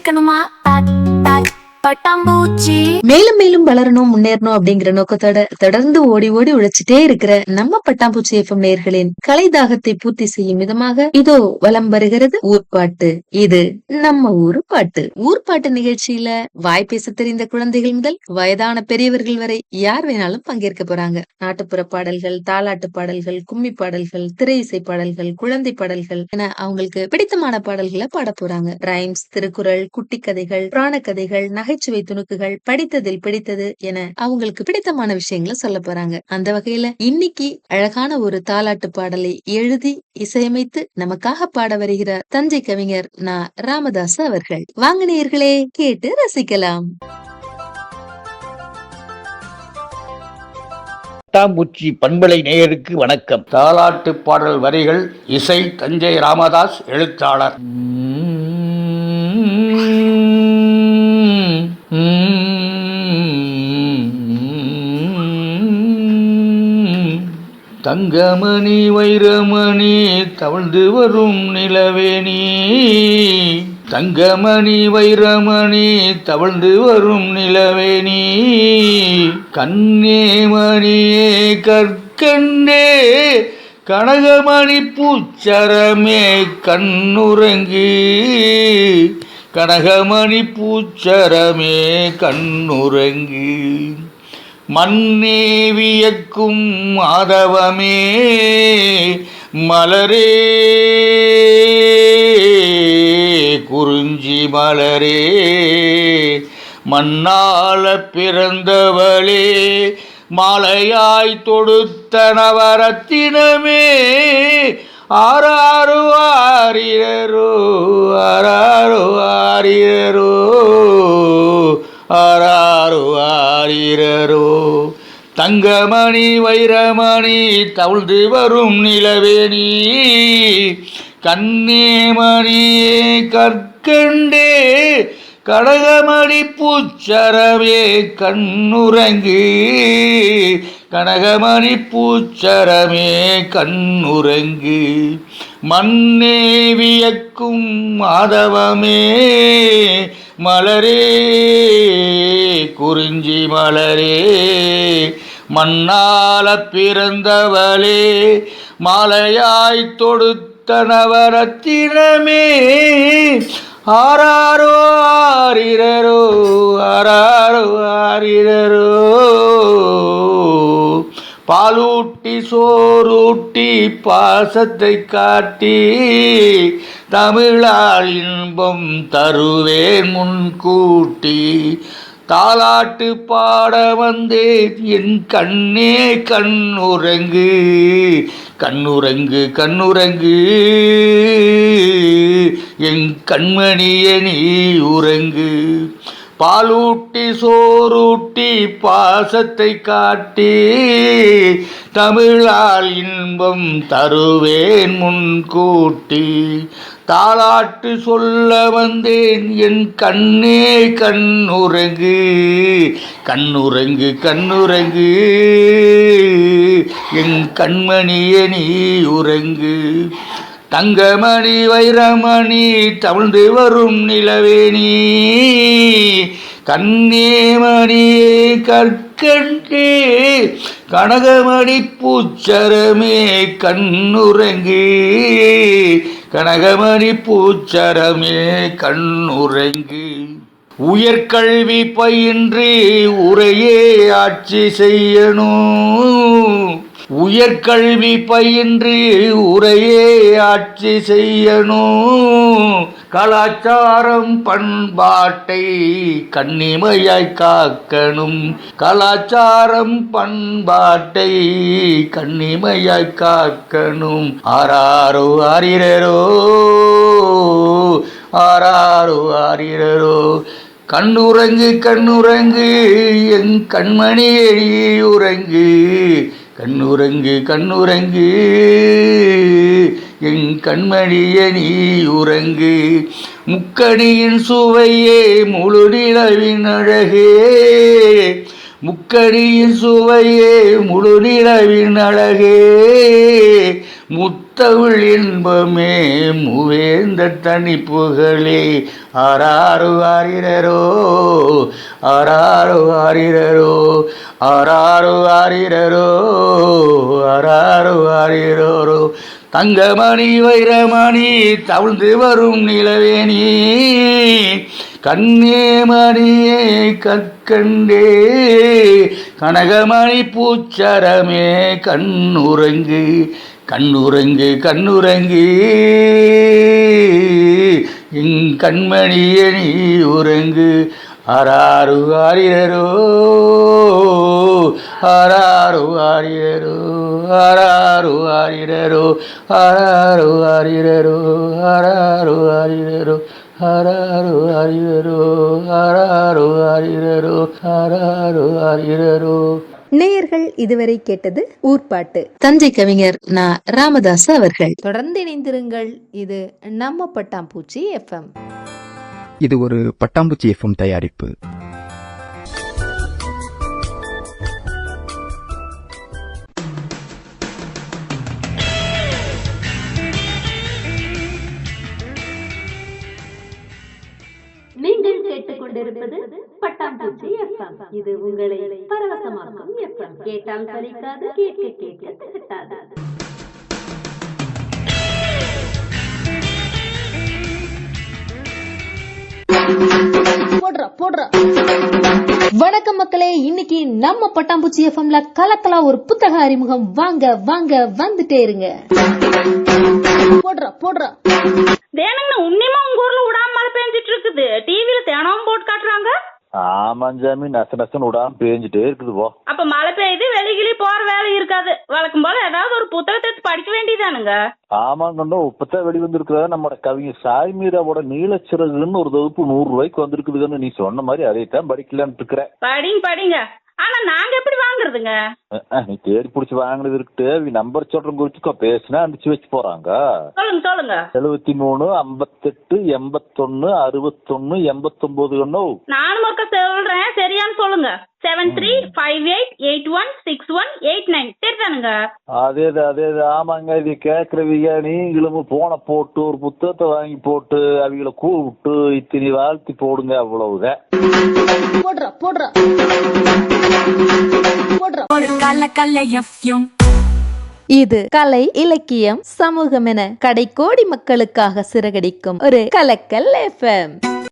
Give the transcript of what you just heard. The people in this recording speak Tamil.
சிக்கனுமா பட்டாம்பூச்சி. மேலும் மேலும் வளரணும் முன்னேறணும் அப்படிங்கிற நோக்கத்தோட தொடர்ந்து ஓடி ஓடி உழைச்சிட்டே இருக்கிற நம்ம பட்டாம்பூச்சி எஃப்எம் நேயர்களின் கலை தாகத்தை பூர்த்தி செய்யும் விதமாக இதோ வலம் வருகிறது ஊர்பாட்டு. இது நம்ம ஊரு பாட்டு. ஊர்பாட்டு நிகழ்ச்சியில வாய் பேச தெரிந்த குழந்தைகள் முதல் வயதான பெரியவர்கள் வரை யார் வேணாலும் பங்கேற்க போறாங்க. நாட்டுப்புற பாடல்கள், தாலாட்டு பாடல்கள், கும்மி பாடல்கள், திரை இசை பாடல்கள், குழந்தை பாடல்கள் என அவங்களுக்கு பிடித்தமான பாடல்களை பாட போறாங்க. ரைம்ஸ், திருக்குறள், குட்டி கதைகள், புராண கதைகள், நகைச்சுவை துணுக்குகள், படித்ததில் பிடித்தது என அவங்களுக்கு பிடித்தமான விஷயங்களை சொல்ல போறாங்க. அந்த வகையில இன்னைக்கு அழகான ஒரு தாலாட்டு பாடலை எழுதி இசையமைத்து நமக்காக பாட வருகிறார் தஞ்சை கவிஞர் நா. ராமதாஸ் அவர்கள். வாங்க நேயர்களே, கேட்டு ரசிக்கலாம். பட்டாம்பூச்சி பண்பலை நேயருக்கு வணக்கம். தாலாட்டு பாடல் வரிகள், இசை தஞ்சை ராமதாஸ், எழுத்தாளர். தங்கமணி வைரமணி தவழ்ந்து வரும் நிலவேணி, தங்கமணி வைரமணி தவழ்ந்து வரும் நிலவேணி, கண்ணே மணியே கற்கண்டே கனகமணி பூச்சரமே கண்ணுறங்கு, கனகமணி பூச்சரமே கண்ணுறங்கு, மண்ணே வியக்கும் மாதவமே மலரே குறிஞ்சி மலரே, மண்ணால பிறந்தவளே மாலையாய் தொடுத்த நவரத்தினமே, ஆராரோ ஆரிரரோ ஆராரோ ஆரிரரோ ஆராரோ ஆரிரரோ, தங்கமணி வைரமணி தவழ்ந்து வரும் நிலவேணி, கண்ணே மணியே கற்கண்டே கனகமணி பூச்சரமே கண்ணுறங்கு, கனகமணி பூச்சரமே கண்ணுறங்கு, மண்ணே வியக்கும் மாதவமே மலரே குறிஞ்சி மலரே, மண்ணால பிறந்தவளே மாலையாய் தொடுத்த நவரத்தினமே, ஆராரோ ஆரிரரோ ஆராரோ ஆரிரரோ, பாலூட்டி சோறூட்டி பாசத்தை காட்டி தமிழால் இன்பம் தருவேன் முன்கூட்டி, தாலாட்டு பாட வந்தேன் என் கண்ணே கண்ணுறங்கு, கண்ணுறங்கு கண்ணுறங்கு, என் கண்மணியே நீ உறங்கு, பாலூட்டி சோறூட்டி பாசத்தை காட்டி தமிழால் இன்பம் தருவேன் முன்கூட்டி, தாலாட்டு சொல்ல வந்தேன் என் கண்ணே கண்ணுறங்கு, கண்ணுறங்கு கண்ணுறங்கு, என் கண்மணியே நீ உறங்கு, தங்கமணி வைரமணி தவழ்ந்து வரும் நிலவேணி, கண்ணே மணியே கற்கண்டே கனகமணி பூச்சரமே கண்ணுறங்கு, கனகமணி பூச்சரமே கண்ணுறங்கு, உயர்கல்வி பயின்று உரையே ஆட்சி செய்யணும், உயர்கல்வி பயின்று உரையே ஆட்சி செய்யணும், கலாச்சாரம் பண்பாட்டை கண்ணிமையாய் காக்கணும், கலாச்சாரம் பண்பாட்டை கண்ணிமையாய் காக்கணும், ஆராரோ ஆரிரரோ ஆராரோ ஆரிரரோ, கண்ணுறங்கு கண்ணுறங்கு என் கண்மணியே உறங்கு, கண்ணுறங்கு கண்ணுறங்கு, என் கண்மணியே நீ உறங்கு, முக்கணியின் சுவையே முழு நிலவின் அழகே முக்கடியின் சுவையே முழு நிலவின் அழகே முத்தமிழ் இன்பமே மூவேந்த தனிப்புகளே ஆராரு ஆரிரரோ ஆராரு ஆரிரரோ ஆராரு ஆரிரரோ ஆராரு ஆரிரரோ தங்கமணி வைரமணி தவிழ்ந்து வரும் நிலவேணி கண்ணே மணியே கற்கண்டே கனகமணி பூச்சரமே கண்ணுறங்கு கண்ணுறங்கு கண்ணுறங்கு என் கண்மணியே நீ உறங்கு ஆராரு ஆரிரரோ ஆராரு ஆரிரரோ ஆராரு ஆரிரரோ ஆராரு ஆரிரரோ ஆராரு ஆரிரரோ ஆராரு ஆரிரரோ ஆராரு ஆரிரரோ ஆராரு ஆரிரரோ. நேயர்கள் இதுவரை கேட்டது ஊர்ப்பாட்டு. தஞ்சை கவிஞர் நா. ராமதாஸ் அவர்கள். தொடர்ந்து இணைந்திருங்கள். இது நம்ம பட்டாம்பூச்சி FM. இது ஒரு பட்டாம்பூச்சி FM தயாரிப்பு. நீங்கள் கேட்டுக்கொண்டிருப்பது பட்டாம்பூச்சி FM. இது உங்களை பரவசமாக்கும் FM. கேட்டால் சலிக்காது, கேட்க கேட்க திகட்டாது. வணக்கம் மக்களே, இன்னைக்கு நம்ம பட்டாம்பூச்சி எஃப்எம்ல கலக்கலா ஒரு புத்தக அறிமுகம். வாங்க வாங்க வந்துட்டே இருங்க. போடுறா தேனுங்க, உன்னிமா உங்க ஊர்ல விடாம மழை பெஞ்சிட்டு இருக்குது. டிவில தினமும் போட்டு காட்டுறாங்க. ஆமாஞ்சாமி, நசன்னு விடாம பேஞ்சிட்டே இருக்குது. போ அப்ப மழை பெய்யுது, வெளியிலே போற வேலை இருக்காது. வழக்கம் போல ஏதாவது ஒரு புத்தகத்தை எடுத்து படிக்க வேண்டியதானுங்க. ஆமாங்கண்ணா, இப்பதான் வெளி வந்திருக்கிறதா நம்ம கவிஞர் சாய்மீராவோட நீலச்சிறகுன்னு ஒரு தொகுப்பு 100 ரூபாய்க்கு வந்திருக்குதுன்னு நீ சொன்ன மாதிரி அதைத்தான் படிக்கலான்னு இருக்கிற. படிங்க. ஆனா நாங்க எப்படி வாங்குறதுங்க? நீ தேடி பிடிச்சி வாங்கினது இருக்கு. நம்பர் சொல்றேன், குறிச்சுக்கோ. பேசினா அனுப்பிச்சு வச்சு போறாங்க. சொல்லுங்க. 73 58 81 61 89. நானும் ஒருக்க சொல்றேன், சரியானு சொல்லுங்க. 7358816189. சரிதானுங்க? அதே ஆமாங்க. இது கேக்குறவங்க நீங்களும் போன போட்டு ஒரு புத்தகத்தை வாங்கி போட்டு அவங்கள கூப்பிட்டு இத்தனை வாழ்த்தி போடுங்க. அவ்வளவுதான். போடுறா இது கலை, இலக்கியம், சமூகம் என கடைக்கோடி மக்களுக்காக சிறகடிக்கும் ஒரு கலக்கல் FM.